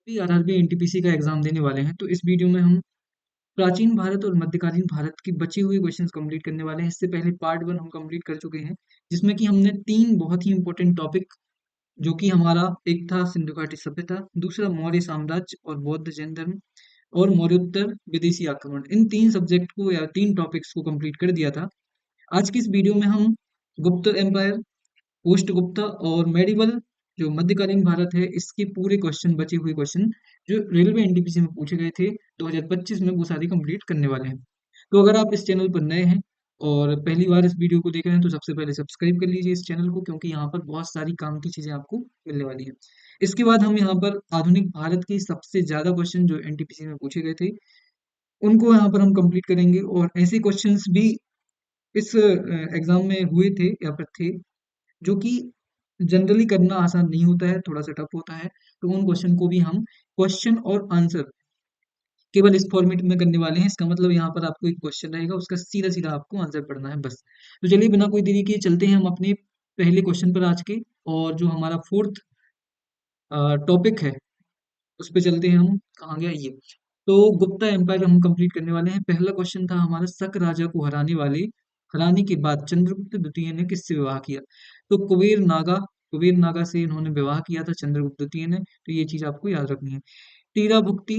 भी RRB NTPC का exam देने वाले हैं, तो इस वीडियो में हम प्राचीन भारत और मध्यकालीन भारत की बची हुई क्वेश्चंस कंप्लीट करने वाले हैं। इससे पहले पार्ट 1 हम कंप्लीट कर चुके हैं, जिसमें कि हमने तीन बहुत ही इंपॉर्टेंट टॉपिक, जो कि हमारा एक था सिंधु घाटी सभ्यता, दूसरा मौर्य साम्राज्य और बौद्ध जैन धर्म, और मौर्योत्तर विदेशी आक्रमण, इन तीन सब्जेक्ट को या तीन टॉपिक्स को कंप्लीट कर दिया था। आज की इस वीडियो में हम गुप्त एम्पायर, पोस्ट गुप्ता और मेडिवल, जो मध्यकालीन भारत है, इसके पूरे क्वेश्चन, बचे हुए क्वेश्चन जो रेलवे एनटीपीसी में पूछे गए थे 2025 में, वो सारी कंप्लीट करने वाले हैं। तो अगर आप इस चैनल पर नए हैं और पहली बार इस वीडियो को देख रहे हैं, तो सबसे पहले सब्सक्राइब कर लीजिए इस चैनल को, क्योंकि यहाँ पर बहुत सारी काम की चीजें आपको मिलने वाली है। इसके बाद हम यहाँ पर आधुनिक भारत के सबसे ज्यादा क्वेश्चन जो एनटीपीसी में पूछे गए थे, उनको यहाँ पर हम कंप्लीट करेंगे। और ऐसे क्वेश्चंस भी इस एग्जाम में हुए थे या फिर थे, जो कि जनरली करना आसान नहीं होता है, थोड़ा सा टफ होता है। तो उन क्वेश्चन को भी हम क्वेश्चन और आंसर केवल इस फॉर्मेट में करने वाले हैं। इसका मतलब यहाँ पर आपको एक क्वेश्चन रहेगा, उसका सीधा सीधा आपको आंसर पढ़ना है बस। तो चलिए बिना कोई देरी किए चलते हैं हम अपने पहले क्वेश्चन पर आज के, और जो हमारा फोर्थ टॉपिक है उस पे चलते हैं हम। कहाँ गया ये? तो गुप्ता एम्पायर हम कंप्लीट करने वाले हैं। पहला क्वेश्चन था हमारा, शक राजा को हराने के बाद चंद्रगुप्त द्वितीय ने किससे विवाह किया? तो कुबेर नागा से इन्होंने विवाह किया था चंद्रगुप्त द्वितीय ने। तो ये चीज आपको याद रखनी है। तीरा भुक्ति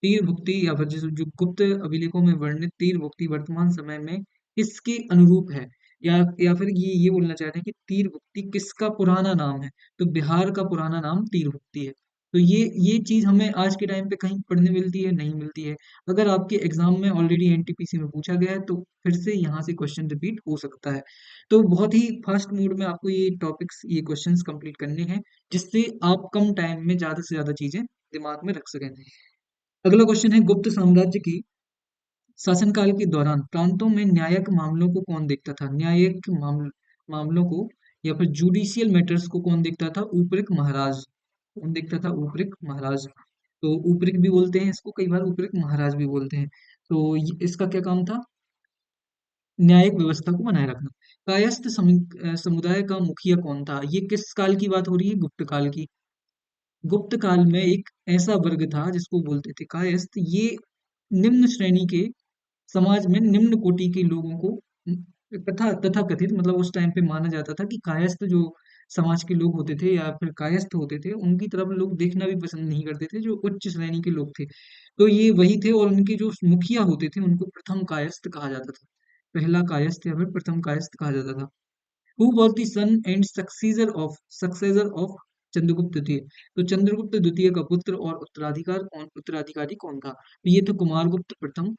तीर भुक्ति या फिर जो गुप्त अभिलेखों में वर्णित तीर भुक्ति वर्तमान समय में किसके अनुरूप है? या फिर ये बोलना चाह रहे हैं कि तीर भुक्ति किसका पुराना नाम है? तो बिहार का पुराना नाम तीर भुक्ति है। तो ये चीज हमें आज के टाइम पे कहीं पढ़ने मिलती है? नहीं मिलती है। अगर आपके एग्जाम में ऑलरेडी एनटीपीसी में पूछा गया है, तो फिर से यहाँ से क्वेश्चन रिपीट हो सकता है। तो बहुत ही फास्ट मोड में आपको ये टॉपिक्स, ये क्वेश्चंस कंप्लीट करने हैं, जिससे आप कम टाइम में ज्यादा से ज्यादा चीजें दिमाग में रख सकें। अगला क्वेश्चन है, गुप्त साम्राज्य की शासनकाल के दौरान प्रांतों में न्यायिक मामलों को कौन देखता था? मामलों को या फिर जुडिशियल मैटर्स को कौन देखता था? ऊपरिक महाराज। कौन देखता था? ऊपरिक महाराज। तो ऊपरिक भी बोलते हैं इसको, कई बार ऊपरिक महाराज भी बोलते हैं। तो इसका क्या काम था? न्यायिक व्यवस्था को बनाए रखना। कायस्थ समुदाय का मुखिया कौन था? ये किस काल की बात हो रही है? गुप्त काल की। गुप्त काल में एक ऐसा वर्ग था जिसको बोलते थे कायस्थ। ये निम्न श्रेणी के, समाज में निम्न कोटि के लोगों को तथा कथित, मतलब उस टाइम पे माना जाता था कि कायस्थ जो समाज के लोग होते थे या फिर कायस्थ होते थे, उनकी तरफ लोग देखना भी पसंद नहीं करते थे, जो उच्च श्रेणी के लोग थे। तो ये वही थे, और उनके जो मुखिया होते थे उनको प्रथम कायस्थ कहा जाता था। पहला कायस्थ या फिर प्रथम कायस्थ कहा जाता था। Who was the son and successor of Chandragupta द्वितीय? तो चंद्रगुप्त द्वितीय का पुत्र और उत्तराधिकारी कौन था? तो ये तो कुमारगुप्त प्रथम।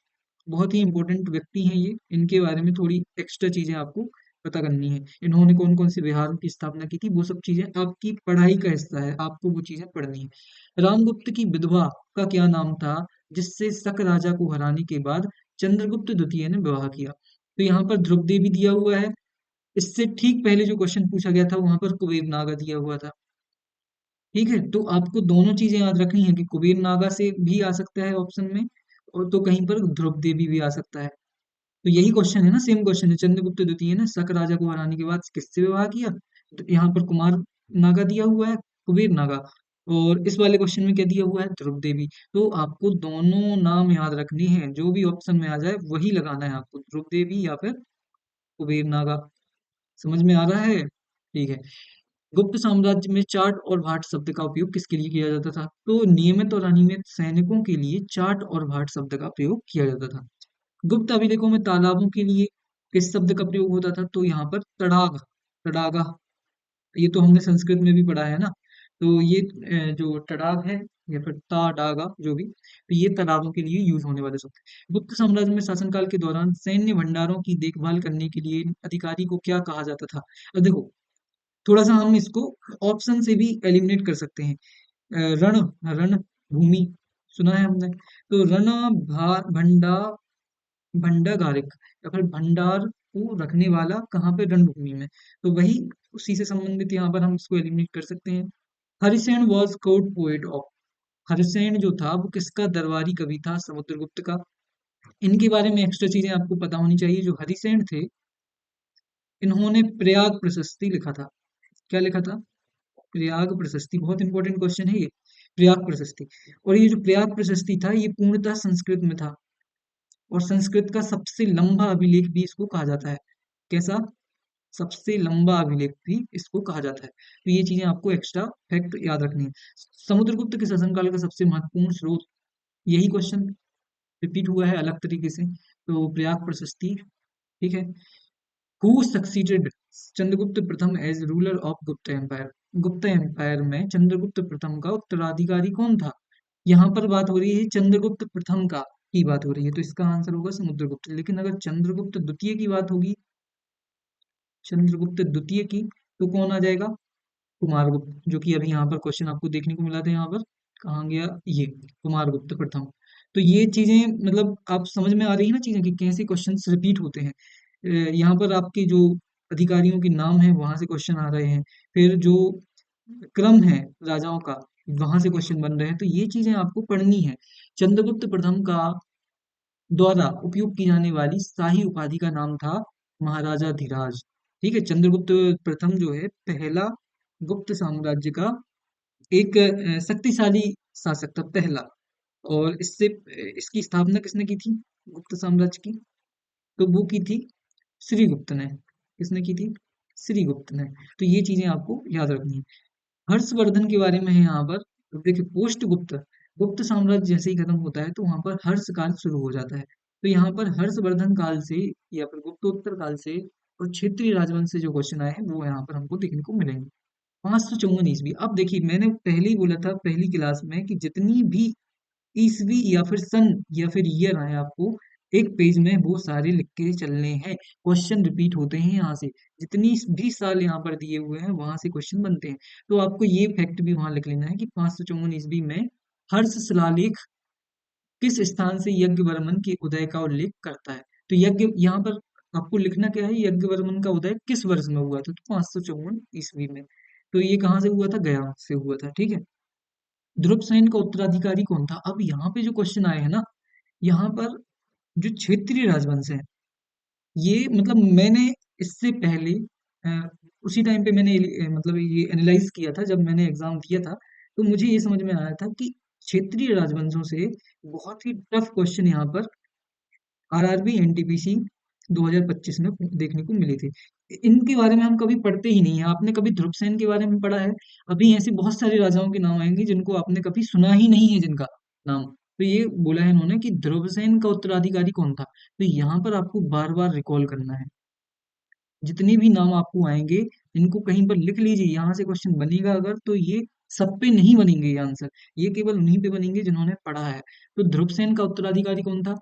बहुत ही इंपॉर्टेंट व्यक्ति हैं ये, इनके बारे में थोड़ी एक्स्ट्रा चीजें आपको पता करनी है। इन्होंने कौन कौन से विहारों की स्थापना की थी, वो सब चीजें आपकी पढ़ाई का हिस्सा है, आपको वो चीजें पढ़नी है। रामगुप्त की विधवा का क्या नाम था, जिससे शक राजा को हराने के बाद चंद्रगुप्त द्वितीय ने विवाह किया? तो यहाँ पर ध्रुव देवी दिया हुआ है। इससे ठीक पहले जो क्वेश्चन पूछा गया था, वहां पर कुबेर नागा दिया हुआ था। ठीक है, तो आपको दोनों चीजें याद रखनी है कि कुबेर नागा से भी आ सकता है ऑप्शन में, और तो कहीं पर ध्रुव देवी भी आ सकता है। तो यही क्वेश्चन है ना, सेम क्वेश्चन है। चंद्रगुप्त द्वितीय ने शक राजा को हराने के बाद किससे विवाह किया? तो यहाँ पर कुमार नागा दिया हुआ है, कुबेर नागा। और इस वाले क्वेश्चन में क्या दिया हुआ है? ध्रुव देवी। तो आपको दोनों नाम याद रखने हैं, जो भी ऑप्शन में आ जाए वही लगाना है आपको, ध्रुव देवी या फिर कुबेर नागा। समझ में आ रहा है? ठीक है। गुप्त साम्राज्य में चाट और भाट शब्द का उपयोग किसके लिए किया जाता था? तो नियमित और अनियमित सैनिकों के लिए चाट और भाट शब्द का प्रयोग किया जाता था। गुप्त अभिलेखों में तालाबों के लिए किस शब्द का प्रयोग होता था? तो यहाँ पर तड़ाग, तड़ागा। ये तो हमने संस्कृत में भी पढ़ा है ना। तो ये जो तड़ाग है या फिर ताड़ागा, जो भी, तो ये तालाबों के लिए यूज होने वाले शब्द हैं। गुप्त साम्राज्य में शासनकाल के दौरान सैन्य भंडारों की देखभाल करने के लिए अधिकारी को क्या कहा जाता था? अब देखो, थोड़ा सा हम इसको ऑप्शन से भी एलिमिनेट कर सकते हैं। रण, रण भूमि, सुना है हमने। तो भंडा भंडागारिक या फिर भंडार को रखने वाला कहाँ पे? रणभूमि में। तो वही, उसी से संबंधित यहाँ पर हम इसको एलिमिनेट कर सकते हैं। Harisena was court poet of. Harisena जो था वो किसका दरबारी कवि था? समुद्रगुप्त का। इनके बारे में एक्स्ट्रा चीजें आपको पता होनी चाहिए। जो हरिसेन थे, इन्होंने प्रयाग प्रशस्ति लिखा था। क्या लिखा था? प्रयाग प्रशस्ति। बहुत इंपॉर्टेंट क्वेश्चन है ये। प्रयाग प्रशस्ति। और ये जो प्रयाग प्रशस्ति था ये पूर्णतः संस्कृत में था, और संस्कृत का सबसे लंबा अभिलेख भी इसको कहा जाता है। कैसा? सबसे लंबा अभिलेख भी इसको कहा जाता है। तो ये चीजें आपको एक्स्ट्रा फैक्ट याद रखनी है। समुद्रगुप्त के शासनकाल का सबसे महत्वपूर्ण स्रोत, यही क्वेश्चन रिपीट हुआ है अलग तरीके से, तो प्रयाग प्रशस्ति। ठीक है। हु सक्सीडेड चंद्रगुप्त प्रथम as ruler of Gupta empire? Gupta empire में चंद्रगुप्त प्रथम का उत्तराधिकारी कौन था? यहाँ पर बात हो रही है चंद्रगुप्त प्रथम का की बात हो रही है, तो इसका आंसर होगा समुद्रगुप्त। लेकिन अगर चंद्रगुप्त द्वितीय की बात होगी, चंद्रगुप्त द्वितीय की, तो कौन आ जाएगा? कुमारगुप्त, जो कि अभी यहाँ पर क्वेश्चन आपको देखने को मिला था। यहाँ पर कहाँ गया ये कुमारगुप्त प्रथम। तो ये चीजें मतलब आप समझ में आ रही है ना चीजें कि कैसे क्वेश्चंस रिपीट होते हैं। यहाँ पर आपके जो अधिकारियों के नाम है वहां से क्वेश्चन आ रहे हैं, फिर जो क्रम है राजाओं का वहां से क्वेश्चन बन रहे हैं, तो ये चीजें आपको पढ़नी है। चंद्रगुप्त प्रथम का द्वारा उपयोग की जाने वाली शाही उपाधि का नाम था महाराजा धीराज। ठीक है। चंद्रगुप्त प्रथम जो है पहला गुप्त साम्राज्य का एक शक्तिशाली शासक था, पहला। और इससे इसकी स्थापना किसने की थी गुप्त साम्राज्य की? तो वो की थी श्रीगुप्त ने। किसने की थी? श्रीगुप्त ने। तो ये चीजें आपको याद रखनी है। हर्षवर्धन के बारे में है यहाँ पर। तो देखिए पोस्ट गुप्त, गुप्त साम्राज्य जैसे ही खत्म होता है तो वहां पर हर्ष काल शुरू हो जाता है। तो यहाँ पर हर्षवर्धन काल से या फिर गुप्तोत्तर काल से और क्षेत्रीय राजवंश से जो क्वेश्चन आए हैं वो यहाँ पर हमको देखने को मिलेंगे। 554 ईस्वी। अब देखिए मैंने पहले ही बोला था पहली क्लास में कि जितनी भी ईस्वी या फिर सन या फिर ईयर आए आपको एक पेज में वो सारे लिख के चलने हैं। क्वेश्चन रिपीट होते हैं यहाँ से, जितनी भी साल यहाँ पर दिए हुए हैं वहां से क्वेश्चन बनते हैं। तो आपको ये फैक्ट भी वहां लिख लेना है कि 554 ईस्वी में हर्ष शिलालेख किस स्थान से यज्ञवर्मन के उदय का उल्लेख करता है? तो यज्ञ यहाँ पर आपको लिखना क्या है, यज्ञवर्मन का उदय किस वर्ष में हुआ था? तो 554 ईस्वी में। तो ये कहाँ से हुआ था? गया से हुआ था। ठीक है। ध्रुवसेन का उत्तराधिकारी कौन था? अब यहाँ पे जो क्वेश्चन आए हैं ना, यहाँ पर जो क्षेत्रीय राजवंश है, ये मतलब मैंने इससे पहले उसी टाइम पे मैंने मतलब ये एनालाइज किया था जब मैंने एग्जाम दिया था। तो मुझे ये समझ में आया था कि क्षेत्रीय राजवंशों से बहुत ही टफ क्वेश्चन यहाँ पर आरआरबी एनटीपीसी 2025 में देखने को मिले थे। इनके बारे में हम कभी पढ़ते ही नहीं है। आपने कभी ध्रुवसेन के बारे में पढ़ा है? अभी ऐसे बहुत सारे राजाओं के नाम आएंगे जिनको आपने कभी सुना ही नहीं है जिनका नाम। तो ये बोला है इन्होंने कि ध्रुवसेन का उत्तराधिकारी कौन था। तो यहाँ पर आपको बार बार रिकॉल करना है। जितने भी नाम आपको आएंगे इनको कहीं पर लिख लीजिए। यहाँ से क्वेश्चन बनेगा अगर तो ये सब पे नहीं बनेंगे ये आंसर, ये केवल उन्हीं पे बनेंगे जिन्होंने पढ़ा है। तो ध्रुवसेन का उत्तराधिकारी कौन था?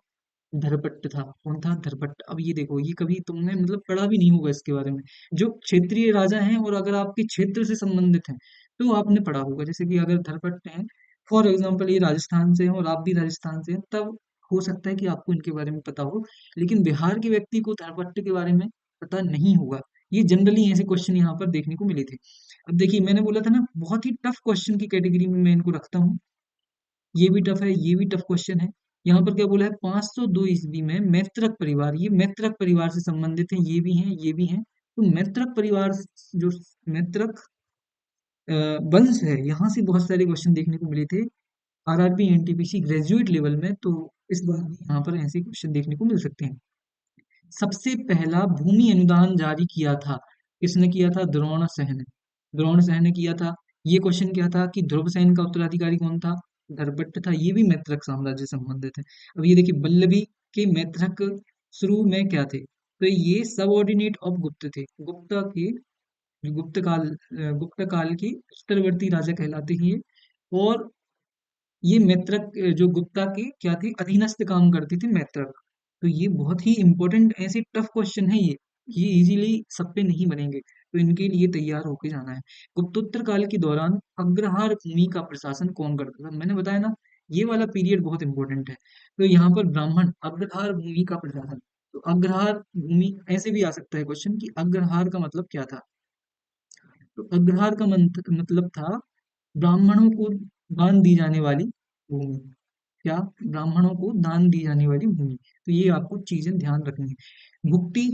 धरपट्ट था। कौन था? धरपट्ट। अब ये देखो ये कभी तुमने मतलब पढ़ा भी नहीं होगा इसके बारे में। जो क्षेत्रीय राजा हैं और अगर आपके क्षेत्र से संबंधित हैं तो आपने पढ़ा होगा। जैसे कि अगर धरपट्ट हैं फॉर एग्जाम्पल, ये राजस्थान से हैं और आप भी राजस्थान से हैं, तब हो सकता है कि आपको इनके बारे में पता हो। लेकिन बिहार के व्यक्ति को धरपट्ट के बारे में पता नहीं होगा। ये जनरली ऐसे क्वेश्चन यहाँ पर देखने को मिले थे। अब देखिए मैंने बोला था ना बहुत ही टफ क्वेश्चन की कैटेगरी में मैं इनको रखता हूँ। ये भी टफ है, ये भी टफ क्वेश्चन है। यहाँ पर क्या बोला है? 502 ईस्वी में मैत्रक परिवार, ये मैत्रक परिवार से संबंधित है, ये भी हैं ये भी हैं। तो मैत्रक परिवार जो मैत्रक वंश है, यहाँ से बहुत सारे क्वेश्चन देखने को मिले थे आरआरबी एनटीपीसी ग्रेजुएट लेवल में। तो इस बार भी यहाँ पर ऐसे क्वेश्चन देखने को मिल सकते हैं। सबसे पहला भूमि अनुदान जारी किया था, किसने किया था? द्रोणसेन ने। द्रोणसेन ने किया था। ये क्वेश्चन क्या था कि ध्रुवसेन का उत्तराधिकारी कौन था? धरपट्ट था। ये भी मैत्रक साम्राज्य से संबंधित है। अब ये देखिए बल्लभी के मैत्रक शुरू में क्या थे? तो ये सबऑर्डिनेट ऑफ गुप्त थे। गुप्ता के गुप्त काल के उत्तरवर्ती राजा कहलाते हैं ये। और ये मैत्रक जो गुप्ता के क्या थे? अधीनस्थ काम करते थे मैत्रक। तो ये बहुत ही इंपॉर्टेंट ऐसे टफ क्वेश्चन है ये इजीली सब पे नहीं बनेंगे। तो इनके लिए तैयार होके जाना है। गुप्तोत्तर काल के दौरान अग्रहार भूमि का प्रशासन कौन करता था? मैंने बताया ना ये वाला पीरियड बहुत इंपॉर्टेंट है। तो यहाँ पर ब्राह्मण अग्रहार भूमि का प्रशासन। तो अग्रहार भूमि ऐसे भी आ सकता है क्वेश्चन कि अग्रहार का मतलब क्या था? तो अग्रहार का मतलब था ब्राह्मणों को दान दी जाने वाली भूमि। क्या? ब्राह्मणों को दान दी जाने वाली भूमि। तो ये आपको चीजें ध्यान रखनी है। भुक्ति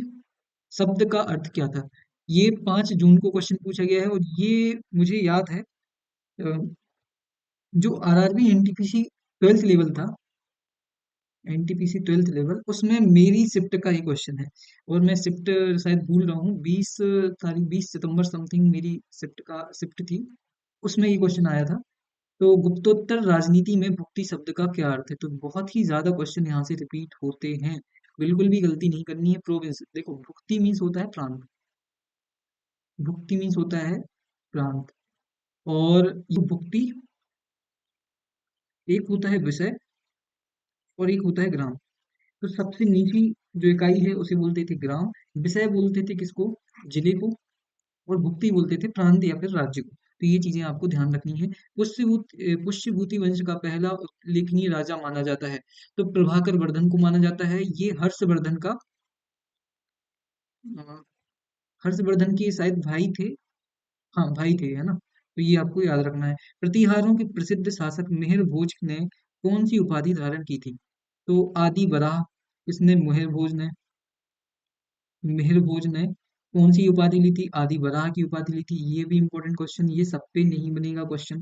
शब्द का अर्थ क्या था? ये 5 जून को क्वेश्चन पूछा गया है और ये मुझे याद है। जो आरआरबी एनटीपीसी 12th लेवल था, एनटीपीसी 12th लेवल, उसमें मेरी शिफ्ट का ही क्वेश्चन है। और मैं शिफ्ट शायद भूल रहा हूँ, 20 तारीख, 20 सितंबर समथिंग मेरी शिफ्ट थी, उसमें ये क्वेश्चन आया था। तो गुप्तोत्तर राजनीति में भुक्ति शब्द का क्या अर्थ है? तो बहुत ही ज्यादा क्वेश्चन यहाँ से रिपीट होते हैं, बिल्कुल भी गलती नहीं करनी है। प्रोविंस, देखो भुक्ति मीन्स होता है प्रांत, भुक्ति मीन्स होता है प्रांत, और ये भुक्ति एक होता है विषय और एक होता है ग्राम। तो सबसे निचली जो इकाई है उसे बोलते थे ग्राम, विषय बोलते थे किसको? जिले को, और भुक्ति बोलते थे प्रांत या फिर राज्य को। तो ये चीजें आपको ध्यान रखनी है। पुष्यभूति वंश का पहला उल्लेखनीय राजा माना जाता है, तो प्रभाकर वर्धन को माना जाता है। ये हर्षवर्धन का, अ, हर्षवर्धन के शायद भाई थे, हाँ भाई थे, है ना? तो ये आपको याद रखना है। प्रतिहारों के प्रसिद्ध शासक मिहिर भोज ने कौन सी उपाधि धारण की थी? तो आदि वराह, इसने मिहिर भोज ने, मिहिर भोज ने कौन सी उपाधि ली थी? आदि वराह की उपाधि ली थी। ये भी इंपॉर्टेंट क्वेश्चन, ये सब पे नहीं बनेगा क्वेश्चन,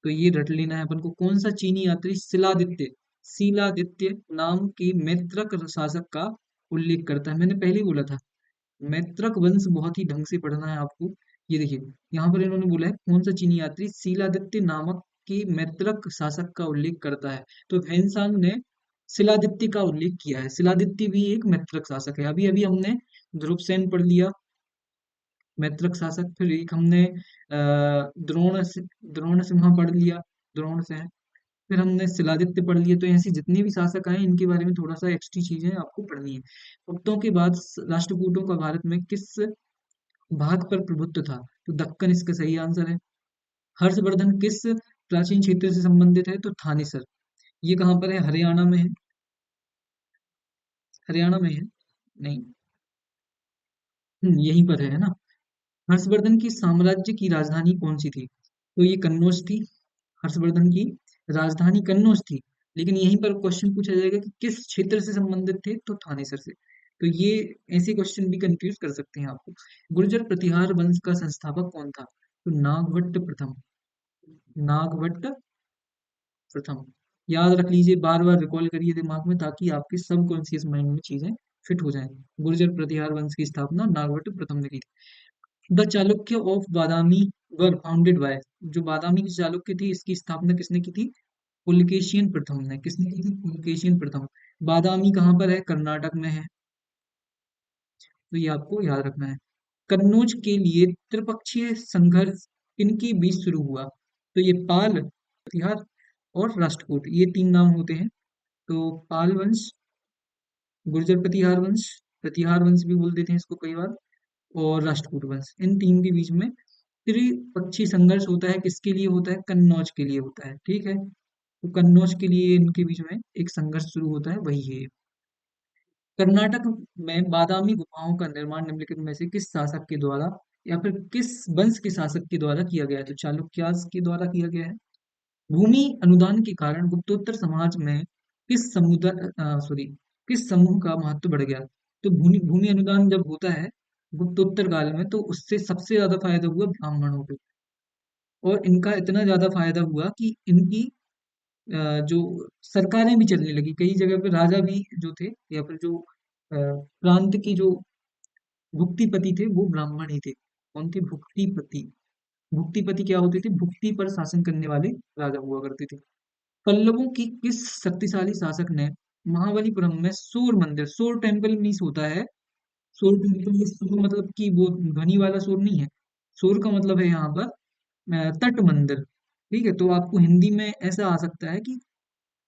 तो ये रट लेना है अपन को। कौन सा चीनी यात्री शिलादित्य, शिलादित्य नाम के मैत्रक शासक का उल्लेख करता है? मैंने पहले ही बोला था, मैत्रक वंश बहुत ही ढंग से पढ़ना है आपको। ये देखिए, यहाँ पर इन्होंने बोला है कौन सा चीनी यात्री शिलादित्य नामक के मैत्रक शासक का उल्लेख करता है, तो हेनसांग ने शिलादित्य का उल्लेख किया है। शिलादित्य भी एक मैत्रक शासक है। अभी अभी हमने ध्रुवसेन पढ़ लिया, मैत्रक शासक। फिर एक हमने द्रोण सिम्हा पढ़ लिया, द्रोण से। फिर हमने शिलादित्य पढ़ लिए। तो ऐसे जितने भी शासक आए इनके बारे में थोड़ा सा एक्स्ट्री चीजें आपको पढ़नी है। गुप्तों के बाद राष्ट्रकूटों का भारत में किस भाग पर प्रभुत्व था? तो दक्कन इसका सही आंसर है। हर्षवर्धन किस प्राचीन क्षेत्र से संबंधित है? तो थानेसर। ये कहाँ पर है? हरियाणा में है, हरियाणा में है, नहीं, यहीं पर है ना? हर्षवर्धन की साम्राज्य की राजधानी कौन सी थी? तो ये कन्नौज थी। हर्षवर्धन की राजधानी कन्नौज थी। लेकिन यहीं पर क्वेश्चन पूछा जाएगा कि किस क्षेत्र से संबंधित थे? तो थानेसर से। तो ये ऐसे क्वेश्चन भी कंफ्यूज कर सकते हैं आपको। गुर्जर प्रतिहार वंश का संस्थापक कौन था? तो नागभट्ट प्रथम, नागभट्ट प्रथम। याद रख लीजिए, बार बार रिकॉल करिए दिमाग में, ताकि आपके सब कॉन्शियस माइंड में चीजें फिट हो जाएं। गुर्जर प्रतिहार वंश की स्थापना नागभट्ट प्रथम ने की थी। The Chalukya of Badami were founded by, जो बादामी की चालुक्य थी इसकी स्थापना किसने की थी? पुलकेशियन प्रथम ने। किसने की थी? पुलकेशियन प्रथम। बादामी कहाँ पर है? कर्नाटक में है। तो ये आपको याद रखना है। कन्नौज के लिए त्रिपक्षीय संघर्ष किनके बीच शुरू हुआ? तो ये पाल, प्रतिहार और राष्ट्रकूट, ये तीन नाम होते हैं। तो पाल वंश, गुर्जर प्रतिहार वंश, प्रतिहार वंश भी बोल देते हैं इसको कई बार, और राष्ट्रकूट वंश, इन तीन के बीच में त्रिपक्षीय संघर्ष होता है। किसके लिए होता है? कन्नौज के लिए होता है, ठीक है। तो कन्नौज के लिए इनके बीच में एक संघर्ष शुरू होता है, वही है। कर्नाटक में बादामी गुफाओं का निर्माण निम्नलिखित में से किस शासक के द्वारा या फिर किस वंश के शासक के द्वारा किया गया है? तो चालुक्यास के द्वारा किया गया है। भूमि अनुदान के कारण गुप्तोत्तर समाज में किस समुदाय, सॉरी, किस समूह का महत्व बढ़ गया? तो भूमि भूमि अनुदान जब होता है गुप्तोत्तर काल में, तो उससे सबसे ज्यादा फायदा हुआ ब्राह्मणों को। और इनका इतना ज्यादा फायदा हुआ कि इनकी जो सरकारें भी चलने लगी, कई जगह पे राजा भी जो थे, या फिर जो प्रांत की जो भुक्तिपति थे वो ब्राह्मण ही थे। कौन थे? भुक्तिपति। भुक्तिपति क्या होते थे? भुक्ति पर शासन करने वाले राजा हुआ करते थे। पल्लवों की किस शक्तिशाली शासक ने महाबलीपुरम में सूर मंदिर, सूर टेम्पल मीन्स होता है, सूर टेम्पल, ये सूर मतलब कि वो ध्वनि वाला सूर नहीं है। सूर का मतलब है यहाँ पर तट मंदिर, ठीक है। तो आपको हिंदी में ऐसा आ सकता है कि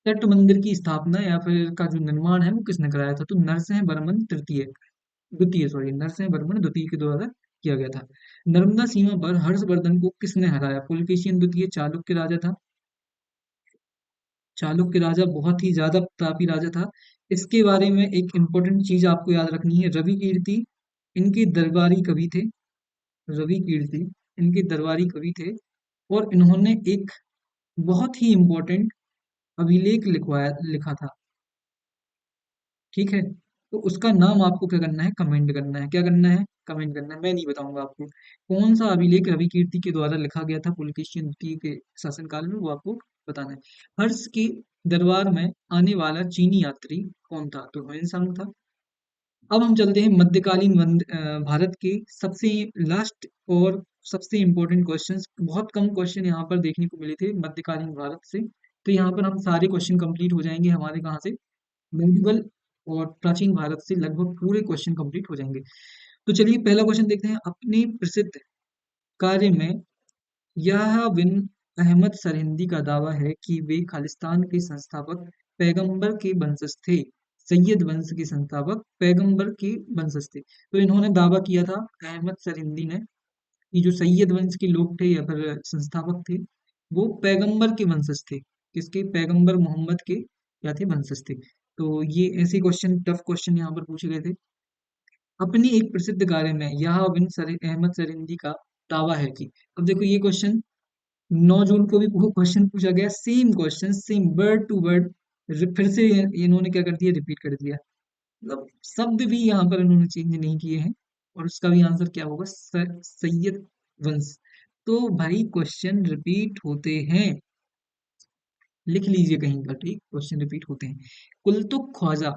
तट मंदिर की स्थापना या फिर का जो निर्माण है वो किसने कराया था? तो नरसिंह वर्मन तृतीय, द्वितीय, सॉरी, नरसिंह वर्मन द्वितीय के द्वारा किया गया था। नर्मदा सीमा पर हर्षवर्धन को किसने हराया? पुलकेशिन द्वितीय चालुक्य राजा था। चालुक्य राजा बहुत ही ज्यादा प्रतापी राजा था। इसके बारे में एक इम्पोर्टेंट चीज आपको याद रखनी है। रवि कीर्ति इनके दरबारी कवि थे, रवि कीर्ति इनके दरबारी कवि थे। और इन्होंने एक बहुत ही इम्पोर्टेंट अभिलेख लिखा था, ठीक है। तो उसका नाम आपको क्या करना है? कमेंट करना है। क्या करना है? कमेंट करना है, मैं नहीं बताऊंगा आपको। कौन सा अभिलेख रवि कीर्ति के द्वारा लिखा गया था पुलकेशिन द्वितीय के शासनकाल में, वो आपको बताना है। हर्ष के दरबार में आने वाला चीनी यात्री कौन था? तो ह्वेनसांग था। अब हम चलते हैं मध्यकालीन भारत के सबसे लास्ट और सबसे इम्पोर्टेंट क्वेश्चंस। बहुत कम क्वेश्चन यहाँ पर देखने को मिले थे मध्यकालीन भारत से, तो यहाँ पर हम सारे क्वेश्चन कंप्लीट हो जाएंगे हमारे कहाँ से, मेडिवल और प्राचीन भारत से लगभग पूरे क्वेश्चन कंप्लीट हो जाएंगे। तो चलिए पहला क्वेश्चन देखते हैं। अपने प्रसिद्ध कार्य में याह्या बिन अहमद सरहिंदी का दावा है कि वे खालिस्तान के संस्थापक पैगंबर के वंशज थे। सैयद वंश के संस्थापक पैगंबर के वंशज थे। तो इन्होंने दावा किया था अहमद सरहिंदी ने कि जो सैयद वंश के लोग थे या फिर संस्थापक थे, वो पैगंबर के वंशज थे। किसके? पैगंबर मोहम्मद के क्या थे? वंशज थे। तो ये ऐसे क्वेश्चन, टफ क्वेश्चन यहाँ पर पूछे गए थे। अपनी एक प्रसिद्ध कार्य में याह्या बिन अहमद सरहिंदी का दावा है कि, अब देखो ये क्वेश्चन 9 जून को भी वो क्वेश्चन पूछा गया, same question, same word to word, फिर से इन्होंने क्या कर दिया? रिपीट कर दिया। मतलब शब्द भी यहाँ पर इन्होंने चेंज नहीं किए हैं, और उसका भी आंसर क्या होगा? सैयद वंश। तो भाई क्वेश्चन रिपीट होते हैं, लिख लीजिए कहीं पर, ठीक, क्वेश्चन रिपीट होते हैं। कुलतुग ख्वाजा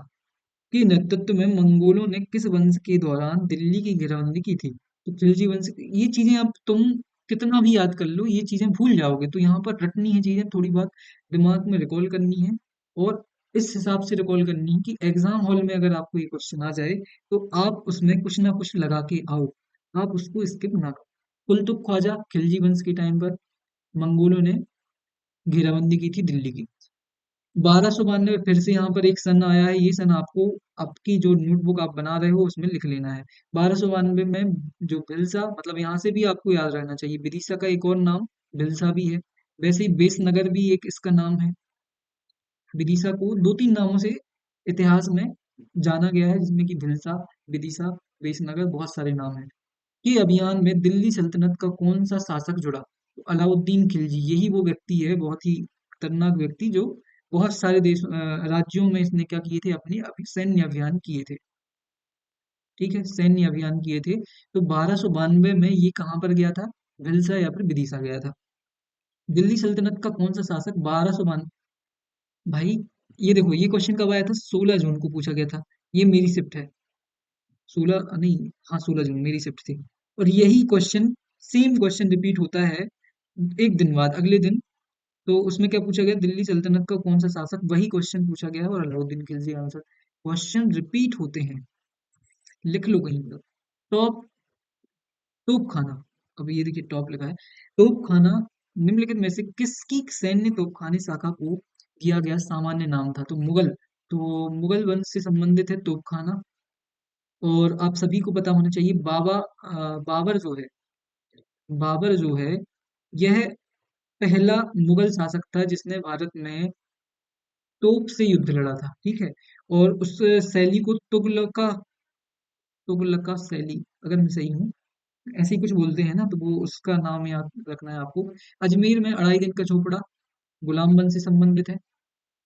के नेतृत्व में मंगोलों ने किस वंश के दौरान दिल्ली की घेराबंदी की थी? तो खिलजी वंश। ये चीजें अब तुम कितना भी याद कर लो, ये चीजें भूल जाओगे। तो यहाँ पर रटनी है चीजें, थोड़ी बहुत दिमाग में रिकॉल करनी है, और इस हिसाब से रिकॉल करनी है कि एग्जाम हॉल में अगर आपको ये क्वेश्चन आ जाए तो आप उसमें कुछ ना कुछ लगा के आओ, आप उसको स्किप ना करो। कुलतुग ख्वाजा खिलजी वंश के टाइम पर मंगोलों ने घेराबंदी की थी दिल्ली की। 1292 फिर से यहाँ पर एक सन आया है, ये सन आपको आपकी जो नोटबुक आप बना रहे हो उसमें लिख लेना है। 1292 में जो भिल्सा, मतलब यहाँ से भी आपको याद रहना चाहिए, विदिशा का एक और नाम भिल्सा भी है। वैसे ही बेसनगर भी एक इसका नाम है। विदिशा को दो तीन नामों से इतिहास में जाना गया है, जिसमें कि भिल्सा, विदिशा, बेसनगर, बहुत सारे नाम हैं। के अभियान में दिल्ली सल्तनत का कौन सा शासक जुड़ा? तो अलाउद्दीन खिलजी, यही वो व्यक्ति है, बहुत ही खतरनाक व्यक्ति, जो बहुत सारे राज्यों में इसने क्या किए थे? अपने सैन्य अभियान किए थे। ठीक है, सैन्य अभियान किए थे। तो 1292 में ये कहाँ पर गया था? भिल्सा या फिर विदिशा गया था। दिल्ली सल्तनत का कौन सा शासक 1292? भाई ये देखो, ये क्वेश्चन कब आया था? 16 जून को पूछा गया था। ये मेरी शिफ्ट है, 16 नहीं, हाँ 16 जून मेरी शिफ्ट थी। और यही क्वेश्चन, सेम क्वेश्चन रिपीट होता है एक दिन बाद, अगले दिन। तो उसमें क्या पूछा गया? दिल्ली सल्तनत का कौन सा शासक, वही क्वेश्चन पूछा गया है, और Alauddin Khilji answer. Question repeat होते हैं, लिख लो कहीं पर। टॉप तोप खाना, अब ये देखिए टॉप लिखा है। तोप खाना निम्नलिखित में से किसकी सैन्य तोपखाने शाखा को दिया गया सामान्य नाम था? तो मुगल। तो मुगल वंश से संबंधित है तोपखाना। और आप सभी को पता होना चाहिए, बाबर जो है, बाबर जो है, यह पहला मुगल शासक था जिसने भारत में तोप से युद्ध लड़ा था। ठीक है, और उस शैली को तुगलका, तुगलका शैली, अगर मैं सही हूँ, ऐसे ही कुछ बोलते हैं ना, तो वो उसका नाम याद रखना है आपको। अजमेर में 2.5 दिन का झोपड़ा गुलाम वंश से संबंधित है।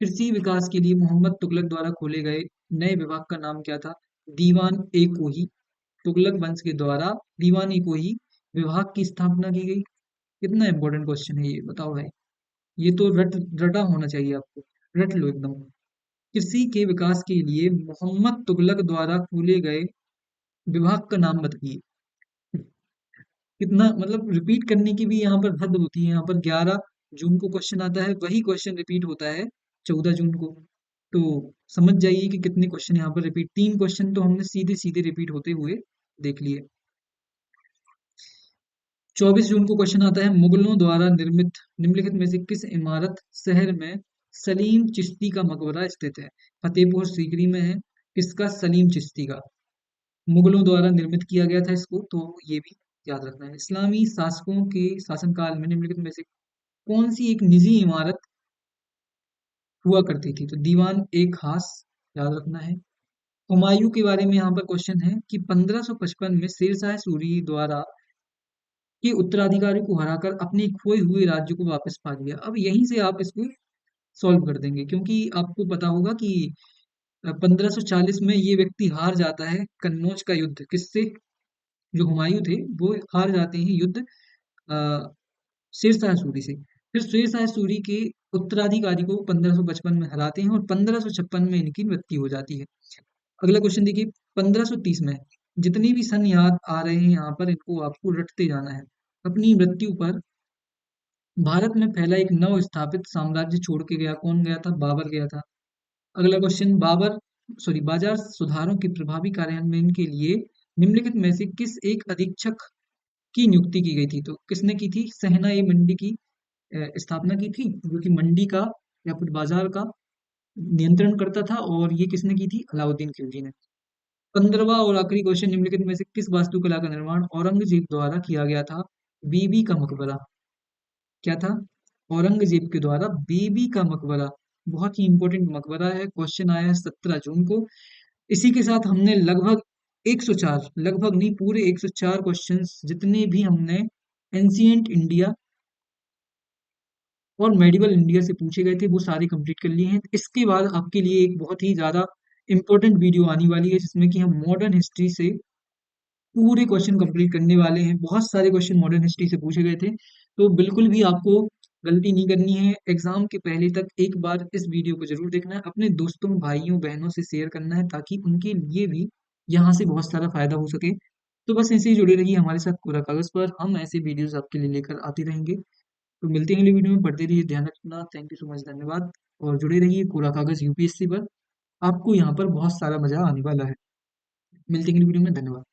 कृषि विकास के लिए मोहम्मद तुगलक द्वारा खोले गए नए विभाग का नाम क्या था? दीवान ए कोही। तुगलक वंश के द्वारा दीवान ए कोही विभाग की स्थापना की गई। कितना इंपॉर्टेंट क्वेश्चन है ये, बताओ भाई। ये तो रटा होना चाहिए आपको, रट लो एकदम। कृषि के विकास के लिए मोहम्मद तुगलक द्वारा खोले गए विभाग का नाम बताइए। कितना, मतलब रिपीट करने की भी यहाँ पर हद होती है। यहाँ पर 11 जून को क्वेश्चन आता है, वही क्वेश्चन रिपीट होता है 14 जून को। तो समझ जाइए कि कितने क्वेश्चन यहाँ पर रिपीट, 3 क्वेश्चन तो हमने सीधे सीधे रिपीट होते हुए देख लिए। 24 जून को क्वेश्चन आता है, मुगलों द्वारा निर्मित निम्नलिखित में से किस इमारत शहर में सलीम चिश्ती का मकबरा स्थित है? फतेहपुर सीकरी में है। किसका? सलीम चिश्ती का। मुगलों द्वारा निर्मित किया गया था इसको, तो ये भी याद रखना है। इस्लामी शासकों के शासनकाल में निम्नलिखित में से कौन सी एक निजी इमारत हुआ करती थी? तो दीवान ए खास, याद रखना है। हुमायूं के बारे में यहाँ पर क्वेश्चन है कि 1555 में शेरशाह सूरी द्वारा के उत्तराधिकारी को हराकर अपने खोए हुए राज्य को वापस पा लिया। अब यहीं से आप इसको सॉल्व कर देंगे, क्योंकि आपको पता होगा कि 1540 में ये व्यक्ति हार जाता है कन्नौज का युद्ध। किससे? जो हुमायूं थे वो हार जाते हैं युद्ध शेरशाह सूरी से। फिर शेरशाह सूरी के उत्तराधिकारी को 1555 में हराते हैं और 1556 में इनकी मृत्यु हो जाती है। अगला क्वेश्चन देखिए, 1530 में, जितने भी सन याद आ रहे हैं यहाँ पर इनको आपको रटते जाना है। अपनी मृत्यु पर भारत में फैला एक नव स्थापित साम्राज्य छोड़ के गया, कौन गया था? बाबर गया था। अगला क्वेश्चन, बाजार सुधारों के प्रभावी कार्यान्वयन के लिए निम्नलिखित में से किस एक अधीक्षक की नियुक्ति की गई थी? तो किसने की थी? सहना ए मंडी की स्थापना की थी, जो कि मंडी का या फिर बाजार का नियंत्रण करता था, और ये किसने की थी? अलाउद्दीन खिलजी ने। 15वां और आखिरी क्वेश्चन, निम्नलिखित में से किस वास्तुकला का निर्माण औरंगजेब द्वारा किया गया था? बीबी का मकबरा। क्या था? औरंगजेब के द्वारा बीबी का मकबरा। बहुत ही इंपॉर्टेंट मकबरा है, क्वेश्चन आया है 17 जून को। इसी के साथ हमने लगभग 104, लगभग नहीं पूरे 104 क्वेश्चंस जितने भी हमने एंशियंट इंडिया और मेडिवल इंडिया से पूछे गए थे वो सारे कंप्लीट कर लिए हैं। इसके बाद आपके लिए एक बहुत ही ज्यादा इंपॉर्टेंट वीडियो आने वाली है, जिसमें कि हम मॉडर्न हिस्ट्री से पूरे क्वेश्चन कंप्लीट करने वाले हैं। बहुत सारे क्वेश्चन मॉडर्न हिस्ट्री से पूछे गए थे, तो बिल्कुल भी आपको गलती नहीं करनी है। एग्जाम के पहले तक एक बार इस वीडियो को जरूर देखना है, अपने दोस्तों भाइयों बहनों से शेयर करना है, ताकि उनके लिए भी यहाँ से बहुत सारा फायदा हो सके। तो बस ऐसे ही जुड़े रहिए हमारे साथ पूरा कागज पर, हम ऐसे वीडियोस आपके लिए लेकर आते रहेंगे। तो मिलते हैं अगली वीडियो में, पढ़ते रहिए, ध्यान रखना, थैंक यू सो मच, धन्यवाद। और जुड़े रहिए कोरा कागज यूपीएससी पर, आपको यहाँ पर बहुत सारा मजा आने वाला है। मिलते हैं अगली वीडियो में, धन्यवाद।